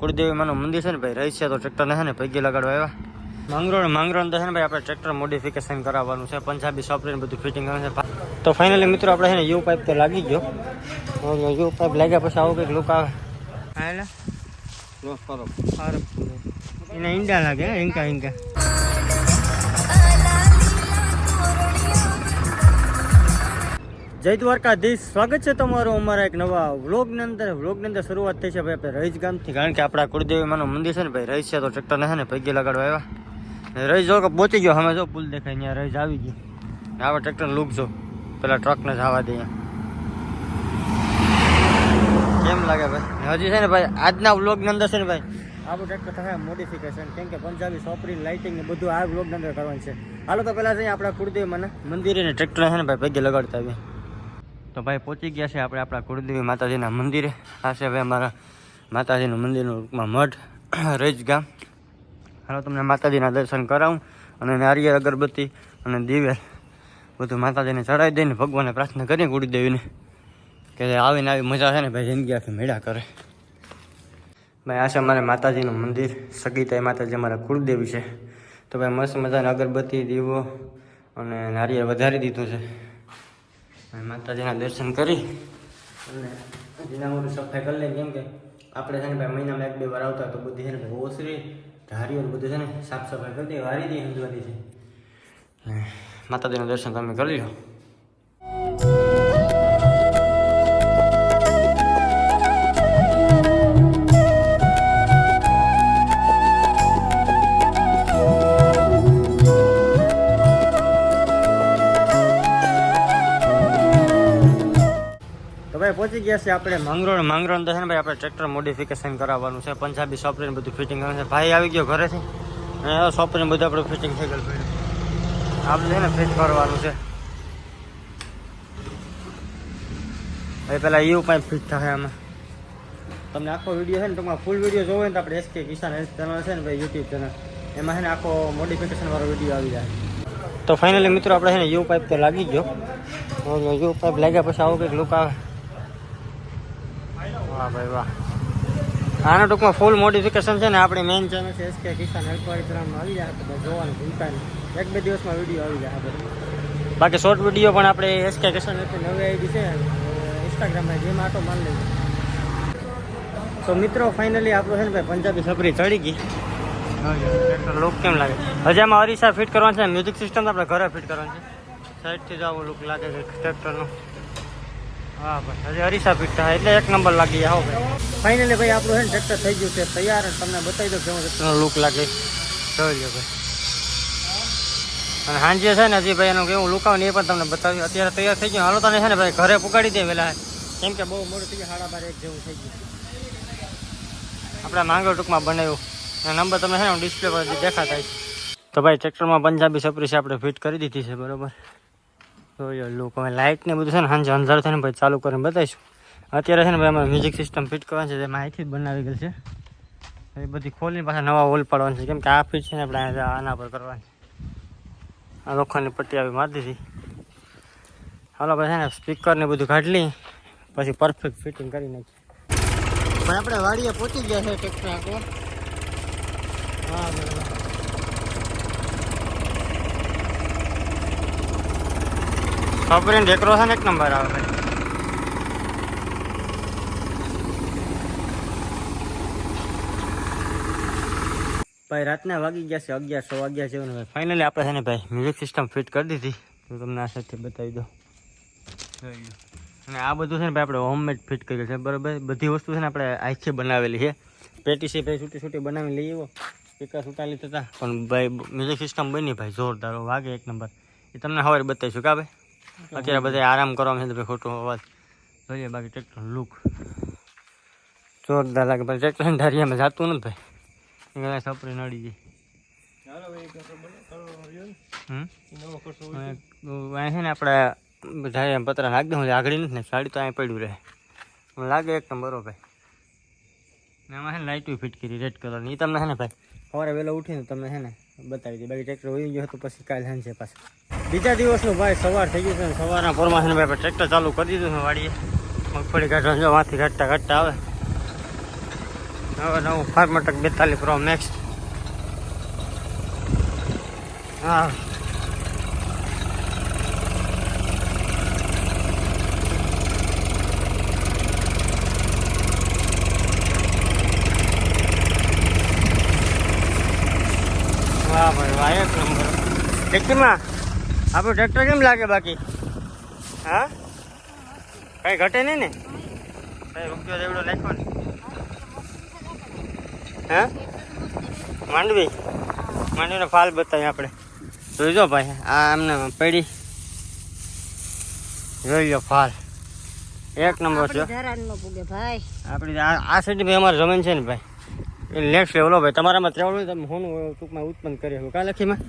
કુળદેવી માનું મંદિર છે ને ભાઈ રહી છે તો ટ્રેક્ટર ને છે ને પૈકી લગાડવા આવ્યા માંગરોળ તો છે ને ભાઈ આપણે ટ્રેક્ટર મોડિફિકેશન કરાવવાનું છે પંજાબી સોફ્ટવેર બધું ફિટિંગ કરવાનું છે તો ફાઇનલી મિત્રો આપણે છે ને યુ પાઇપ તો લાગી ગયો યુ પાઇપ લાગ્યા પછી આવું કંઈક લુક આવે એને ઈંડા લાગે ઈંકા જય દ્વારકાધીશ સ્વાગત છે તમારું અમારા એક નવા વ્લોગની અંદર શરૂઆત થઈ છે ભાઈ આપણે રહીજ ગામથી કારણ કે આપણા કુળદેવી માનું મંદિર છે ને ભાઈ રહીજ છે તો ટ્રેક્ટરને છે ને પૈકી લગાડવા આવ્યા રહીજ જો કે પહોંચી ગયો અમે જો પુલ દેખાય ત્યાં રહીજ આવી ગયો આપણે ટ્રેક્ટર લુક જો પેલા ટ્રકને જવા દે કેમ લાગે ભાઈ હજી છે ને ભાઈ આજના વ્લોગની અંદર છે ને ભાઈ આપણું ટ્રેક્ટર થાય મોડિફિકેશન કેમ કે પંજાબી સોપરી લાઇટિંગ ને બધું આ વ્લોગની અંદર કરવાનું છે હાલો તો પહેલાં જઈએ આપણા કુળદેવી મને મંદિરે ને ટ્રેક્ટર છે ને ભાઈ પૈકી લગાડતા આવીએ તો ભાઈ પહોંચી ગયા છે આપણે આપણા કુળદેવી માતાજીના મંદિરે આ છે ભાઈ અમારા માતાજીનું મંદિરનું રૂપમાં મઢ રહીજ ગામ હાલો તમને માતાજીના દર્શન કરાવું અને નારિયેળ અગરબત્તી અને દિવેલ બધું માતાજીને ચડાવી દઈને ભગવાનને પ્રાર્થના કરીએ કુળદેવીને કે આવીને આવી મજા છે ને ભાઈ જિંદગી આખી મેળા કરે ભાઈ આ છે અમારે માતાજીનું મંદિર સગીતાઈ માતાજી અમારા કુળદેવી છે તો ભાઈ મસ્ત મજાની અગરબત્તી દીવો અને નારિયેળ વધારી દીધું છે માતાજીના દર્શન કરી અને જીના મોટું સફાઈ કરી લે કેમ કે આપણે છે ને ભાઈ મહિનામાં 1-2 વાર આવતા તો બધી છે ને ભાઈ ઓસરી ધારીઓ બધું છે ને સાફ સફાઈ કરી દે વારી દઈએ સમજવાથી છે માતાજીના દર્શન તમે કરી લો પહોંચી ગયા છે આપણે માંગરોળ તો છે ને ભાઈ આપણે ટ્રેક્ટર મોડિફિકેશન કરાવવાનું છે પંજાબી સોફ્ટવેર બધું ફિટિંગ કરવાનું છે ભાઈ આવી ગયો ઘરેથી અને સોફ્ટવેર બધું આપણે ફિટિંગ થઈ ગયું આપણે છે ને ફિટ કરવાનું છે ભાઈ પહેલાં યુ પાઇપ ફિટ થાય આમાં તમને આખો વિડીયો છે ને તમારે ફૂલ વિડીયો જોવો ને તો આપણે એસકે કિસાન હેલ્થ ચેનલ છે ને ભાઈ યુટ્યુબ ચેનલ એમાં છે ને આખો મોડિફિકેશન વાળો વિડીયો આવી જાય તો ફાઇનલી મિત્રો આપણે છે ને યુ પાઇપ તો લાગી ગયો યુ પાઇપ લાગ્યા પછી આવું કંઈક લુક આવે વાહ ભાઈ વાહ આના ટૂંકમાં ફૂલ મોડિફિકેશન છે ને આપણી મેઇન ચેનલ છે એસકે કિસાન હેલ્પવાળી ચેનલમાં આવી જાય બધા જોવાનું ભૂલતા નહીં 1-2 દિવસમાં વિડીયો આવી જાય આપણે બાકી શોર્ટ વિડીયો પણ આપણે એસકે કિસાન હેલ્પની નવી આઈડી છે ઇન્સ્ટાગ્રામમાં જેમાં આટો મારી લઈએ તો મિત્રો ફાઇનલી આપણું છે ને ભાઈ પંજાબી સપરી ચડી ગઈ લુક કેમ લાગે હજી આમાં અરીસા ફિટ કરવાનું છે મ્યુઝિક સિસ્ટમ આપણે ઘરે ફિટ કરવાનું છે સાઈડથી જ આવું લુક લાગે છે ટ્રેક્ટરનું હા ભાઈ હજી અરીસા ફિટ થાય એટલે 1 નંબર લાગી જાય ભાઈ ફાઇનલી ભાઈ આપણું છે ને ટ્રેક્ટર થઈ ગયું છે તૈયાર તમને બતાવી દો કેવું ટ્રેક્ટરનો લુક લાગે જોઈ લો ભાઈ અને સાંજે છે ને હજી ભાઈ એનું કેવું લુક આવે ને એ પણ તમને બતાવ્યું અત્યારે તૈયાર થઈ ગયું હાલો તને છે ને ભાઈ ઘરે પુગાડી દે વહેલા કેમ કે બહુ મોડું થઈ ગયું 12:30 જેવું થઈ ગયું આપણે માંગરોળ ટૂંકમાં બનાવ્યું અને નંબર તમને છે ને ડિસ્પ્લે પર દેખાતા છે તો ભાઈ ટ્રેક્ટરમાં પંજાબી સપરી છે આપણે ફિટ કરી દીધી છે બરાબર જોઈ લુક હવે લાઇટ ને બધું છે ને સાંજે અંધારું થઈને ભાઈ ચાલુ કરીને બતાવીશું અત્યારે છે ને ભાઈ અમારે મ્યુઝિક સિસ્ટમ ફિટ કરવાની છે જેમાં અહીંથી જ બનાવી ગયેલ છે એ બધી ખોલીને પાછા નવા હોલ પાડવાનું છે કેમ કે આ ફિટ છે ને આપણે આના પર કરવાની આ લોખંડની પટ્ટી આવી મારી દીધી હાલો ભાઈ છે ને સ્પીકર ને બધું કાઢી લઈ પછી પરફેક્ટ ફિટિંગ કરી નાખીએ પણ આપણે વાડીએ પહોંચી ગયા છે ટ્રેક્ટર આખો હા બરાબર સોફ્ટવેર ડેકોરેશન 1 નંબર આવે ભાઈ રાતના વાગી ગયા છે 11:00 વાગ્યા છે ને ફાઇનલી આપણે છે ને ભાઈ મ્યુઝિક સિસ્ટમ ફિટ કરી દીધી તો તમને આ સાથે બતાવી દો અને આ બધું છે ને ભાઈ આપણે હોમમેડ ફિટ કર્યું છે બરાબર બધી વસ્તુ છે ને આપણે આઈથી બનાવેલી છે પેટી છે ભાઈ છૂટી બનાવી લઈ આવ્યો સ્પીકર છૂટાલી થતા પણ ભાઈ મ્યુઝિક સિસ્ટમ બની ભાઈ જોરદાર વાગે 1 નંબર એ તમને હવે બતાવીશું કા ભાઈ અત્યારે બધા આરામ કરવામાં છે ભાઈ ખોટો અવાજ જોઈએ બાકી ટ્રેક્ટર લુક જોરદાર લાગે ભાઈ ટ્રેક્ટર ધારિયામાં જતું નથી ભાઈ સપરી નડી ગઈ અહીંયા છે ને આપણે ધારિયા પતરા નાખી દઉં આગળ નથી ને સાડી તો અહીંયા પડ્યું રહે લાગે 1 નંબર ભાઈ ને એમાં છે ને લાઇટું ફિટ કરી રેડ કલરની એ તમને છે ને ભાઈ સવારે વહેલો ઉઠીને તમને છે ને બતાવી દે બાકી ટ્રેક્ટર હોઈ ગયો તો પછી કાલે સાંજે પાછું બીજા દિવસનું ભાઈ સવાર થઈ ગયું છે ને સવારના પોરમાં છે ને ભાઈ ટ્રેક્ટર ચાલુ કરી દીધું છે વાડીએ મગફળી કાઢવા જો વાંથી કાઢતા આવે હવે નવું ફાર્મટક 42 પ્રો મેક્સ. હા વાહ ભાઈ વાહ, એક નંબર. ટેક્સીમાં આપણું ટ્રેક્ટર કેમ લાગે બાકી? હા કઈ ઘટે નહીં ને? કઈ રૂપિયો જેવડો નાખ્યો ને? હા માંડવીનો ફાલ બતાવીએ આપણે. જોઈજો ભાઈ, આ એમને પડી જોઈ લો ફાલ, એક નંબર છે. આપણી આ સાઈડ ભાઈ અમારી જમીન છે ને ભાઈ, એ નેક્સ્ટ લેવલો ભાઈ. તમારામાં ત્રેવડ હોય તમે હોનું ટૂંકમાં ઉત્પન્ન કરી શકો. કાં લખીમાં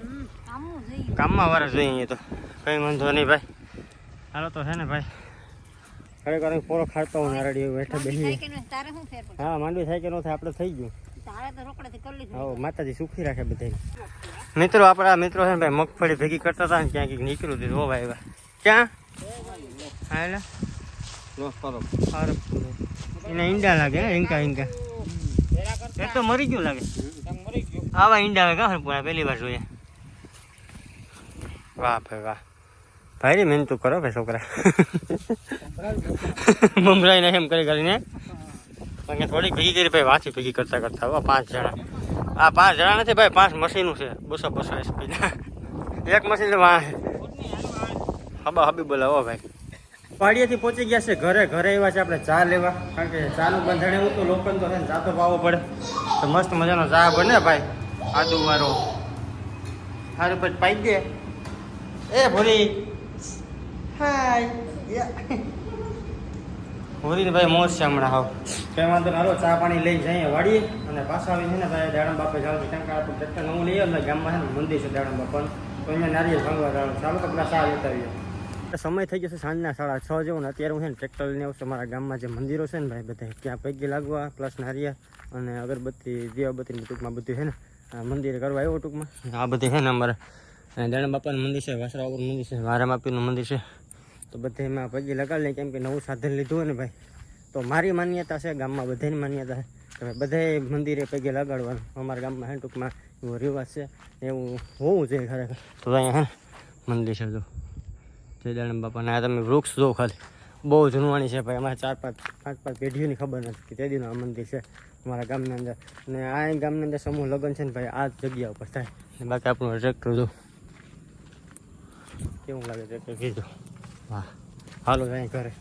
કામમાં વાળા જોઈએ અહીંયા તો કંઈ વાંધો નહીં ભાઈ. હાલો તો છે ને ભાઈ, ખરેખર પોરો ખાડતો હું નારડી બેઠા બેસી. હા માંડવી થાય કે ન થાય આપણે થઈ ગયું. હા માતાજી સુખી રાખે બધાને. મિત્રો આપણા મિત્રો છે ને ભાઈ મગફળી ભેગી કરતા હતા ને ક્યાં ક્યાંક નીકળ્યું હતું. હો ભાઈ ક્યાં હા એટલે એને ઈંડા લાગે ઈંકા એ તો મરી ગયું લાગે. આવા ઈંડા આવે કાં પહેલી વાર જોઈએ. વાહ ભાઈ વાહ, ભાઈ મહેનતું કરો ભાઈ છોકરા. મમરાઈને એમ કરીને અને થોડીક ભેગી કરી ભાઈ, વાંચી ભેગી કરતા કરતા. હવે 5 જણા. આ 5 જણા નથી ભાઈ, 5 મશીનો છે 200 SP. એક મશીન હબા હબી બોલાવો ભાઈ. પાડીએથી પહોંચી ગયા છે ઘરે આવ્યા છે આપણે ચા લેવા, કારણ કે ચાનું બંધાણ એવું તો લોકોને તો ચા તો પાવો પડે. તો મસ્ત મજાનો ચા બને ભાઈ, આદુ વાળો. સારું પછી પાઈ દે. એ ભૂરી હાય ભૂરી ભાઈ મોજ છે હમણાં. હાવ કંઈ વાંધો ના, હાલો ચા પાણી લઈ જઈએ વાડીએ અને પાછા આવી છે ને ભાઈ દાડમ બાપે જવાનું. કારણ કે આપણું ટ્રેક્ટર નવું લઈએ એટલે ગામમાં છે ને મંદિર છે દાડમ બાપાનું, તો અહીંયા નારિયેળ ભાંગવા જવાનું. ચાલો તો પેલા ચા લેતા આવીએ. સમય થઈ જશે સાંજના 6:30 જેવું ને અત્યારે હું છે ને ટ્રેક્ટર લઈને આવશે. મારા ગામમાં જે મંદિરો છે ને ભાઈ બધા ત્યાં પૈકી લાગવા, પ્લસ નારિયેળ અને અગરબત્તી દીવાબત્તી ટૂંકમાં બધું છે ને મંદિરે કરવા આવ્યો ટૂંકમાં. આ બધી છે ને અમારે દાડમ બાપાનું મંદિર છે, વાસરાપુરનું મંદિર છે, વારા માપીનું મંદિર છે. તો બધે એમાં પૈકી લગાડી લઈએ, કેમ કે નવું સાધન લીધું હોય ને ભાઈ. તો મારી માન્યતા છે, ગામમાં બધાની માન્યતા છે કે બધાએ મંદિરે પૈકી લગાડવાનું. અમારા ગામમાં છે ટૂંકમાં એવો રિવાજ છે, એવું હોવું જોઈએ ખરેખર. તો અહીંયા હે મંદિર છે જો જય દાડમ બાપાના. તમે વૃક્ષ જો ખાલી, બહુ જૂનવાણી છે ભાઈ. અમારે 4-5 પેઢીઓની ખબર નથી કે તે દીનું આ મંદિર છે અમારા ગામની અંદર. અને આ ગામની અંદર સમૂહ લગ્ન છે ને ભાઈ આ જ જગ્યા ઉપર થાય. બાકી આપણું ટ્રેક્ટર જો કેવું લાગે ટ્રેક્ટર કીધું. વાહ હાલો જાય ઘરે.